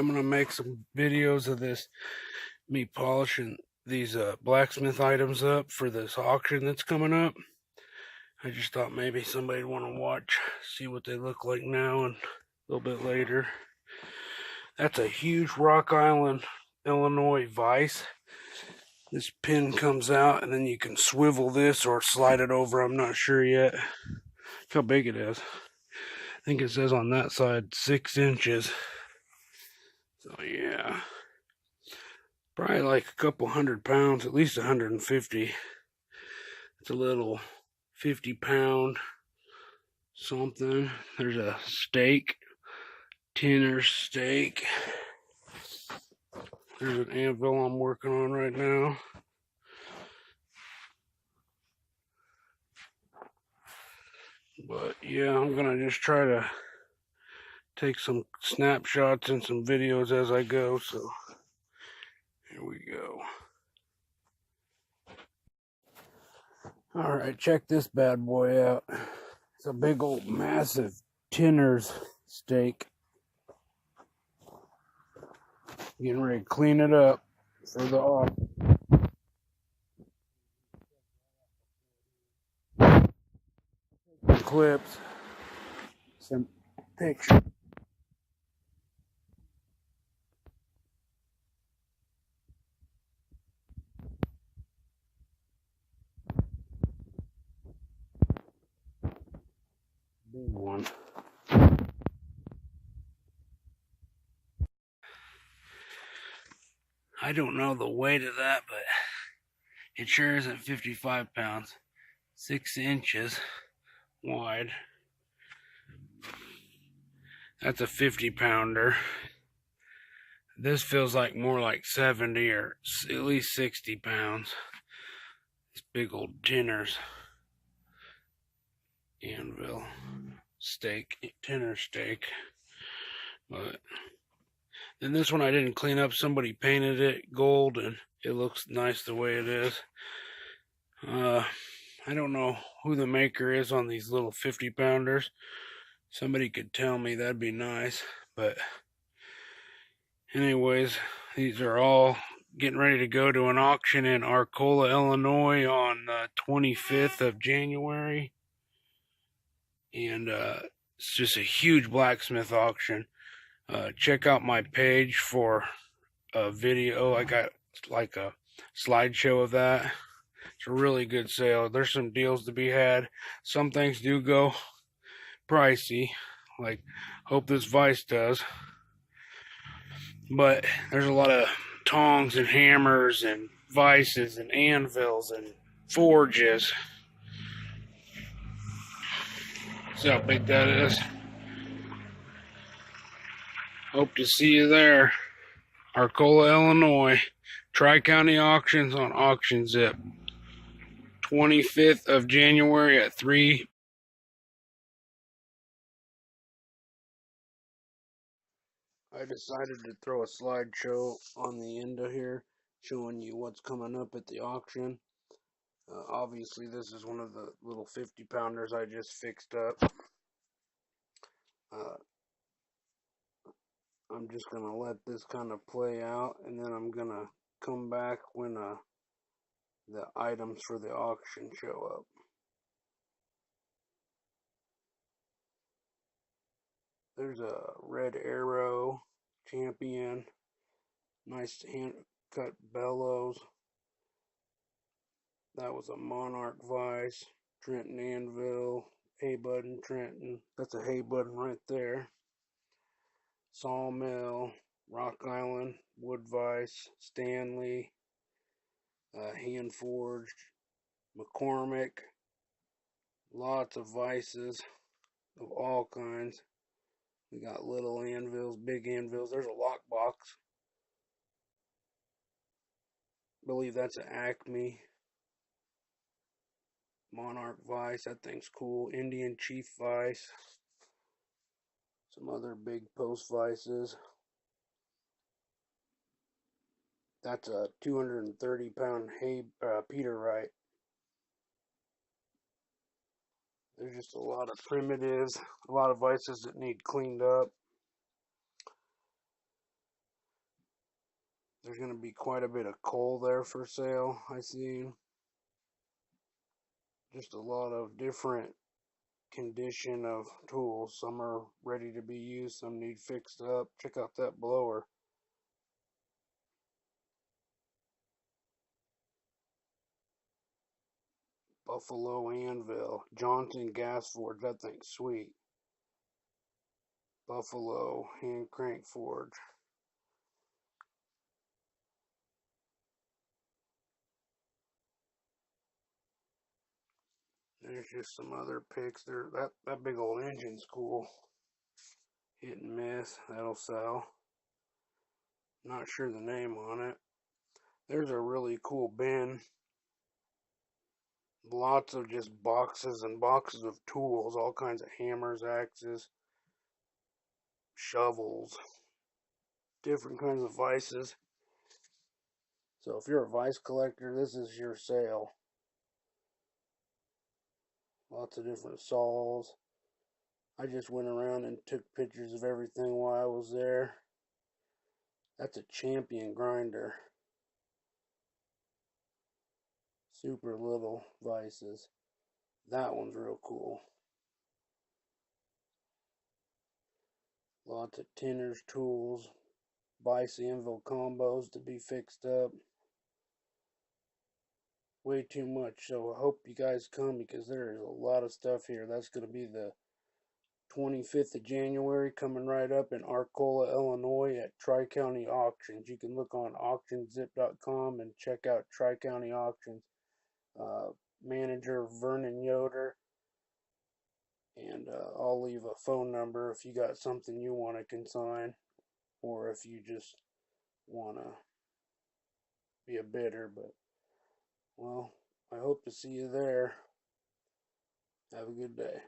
I'm gonna make some videos of this, me polishing these blacksmith items up for this auction that's coming up. I just thought maybe somebody'd want to watch, see what they look like now and a little bit later. That's a huge Rock Island, Illinois vise. This pin comes out and then you can swivel this or slide it over, I'm not sure yet. Look how big it is. I think it says on that side 6 inches. So yeah, probably like a couple 100 pounds, at least 150. It's a little 50-pound something. There's a stake, tinner stake. There's an anvil I'm working on right now. But yeah, I'm gonna just try to take some snapshots and some videos as I go. So here we go. All right, check this bad boy out. It's a big old massive tinner's stake. Getting ready to clean it up for the auction. Some clips, some pictures. Big one. I don't know the weight of that, but it sure isn't 55 pounds. 6 inches wide. That's a 50-pounder. This feels like more like 70 or at least 60 pounds. This big old tinner's anvil stake, tinner stake. But then this one I didn't clean up. Somebody painted it gold and it looks nice the way it is. I don't know who the maker is on these little 50-pounders. Somebody could tell me, that'd be nice. But anyways, these are all getting ready to go to an auction in Arcola, Illinois on the 25th of January. And it's just a huge blacksmith auction. Check out my page for a video. I got like a slideshow of that. It's a really good sale. There's some deals to be had. Some things do go pricey, like hope this vise does. But there's a lot of tongs and hammers and vices and anvils and forges. See how big that is. Hope to see you there. Arcola, Illinois. Tri-County Auctions on Auction Zip. 25th of January at 3. I decided to throw a slideshow on the end of here, showing you what's coming up at the auction. Obviously, this is one of the little 50-pounders I just fixed up. I'm just going to let this kind of play out, and then I'm going to come back when the items for the auction show up. There's a red arrow champion, nice hand cut bellows. That was a monarch vise, Trenton anvil, hay button Trenton. That's a hay button right there. Sawmill, Rock Island, wood vise, Stanley, hand forged, McCormick. Lots of vices of all kinds. We got little anvils, big anvils. There's a lockbox. I believe that's an Acme. Monarch vise, that thing's cool. Indian Chief vise. Some other big post vices. That's a 230-pound Peterite. There's just a lot of primitives, a lot of vices that need cleaned up. There's going to be quite a bit of coal there for sale, I see. Just a lot of different condition of tools. Some are ready to be used, some need fixed up. Check out that blower. Buffalo anvil. Johnson gas forge. That thing's sweet. Buffalo hand crank forge. There's just some other picks there. That big old engine's cool. Hit and miss. That'll sell. Not sure the name on it. There's a really cool bin. Lots of just boxes and boxes of tools. All kinds of hammers, axes, shovels, different kinds of vices. So if you're a vice collector, this is your sale. Lots of different saws. I just went around and took pictures of everything while I was there. That's a champion grinder. Super little vices. That one's real cool. Lots of tinners, tools, vice anvil combos to be fixed up. Way too much, so I hope you guys come because there is a lot of stuff here. That's going to be the 25th of January, coming right up in Arcola, Illinois at Tri-County Auctions. You can look on auctionzip.com and check out Tri-County Auctions. Manager Vernon Yoder, and I'll leave a phone number if you got something you want to consign, or if you just want to be a bidder. But, well, I hope to see you there. Have a good day.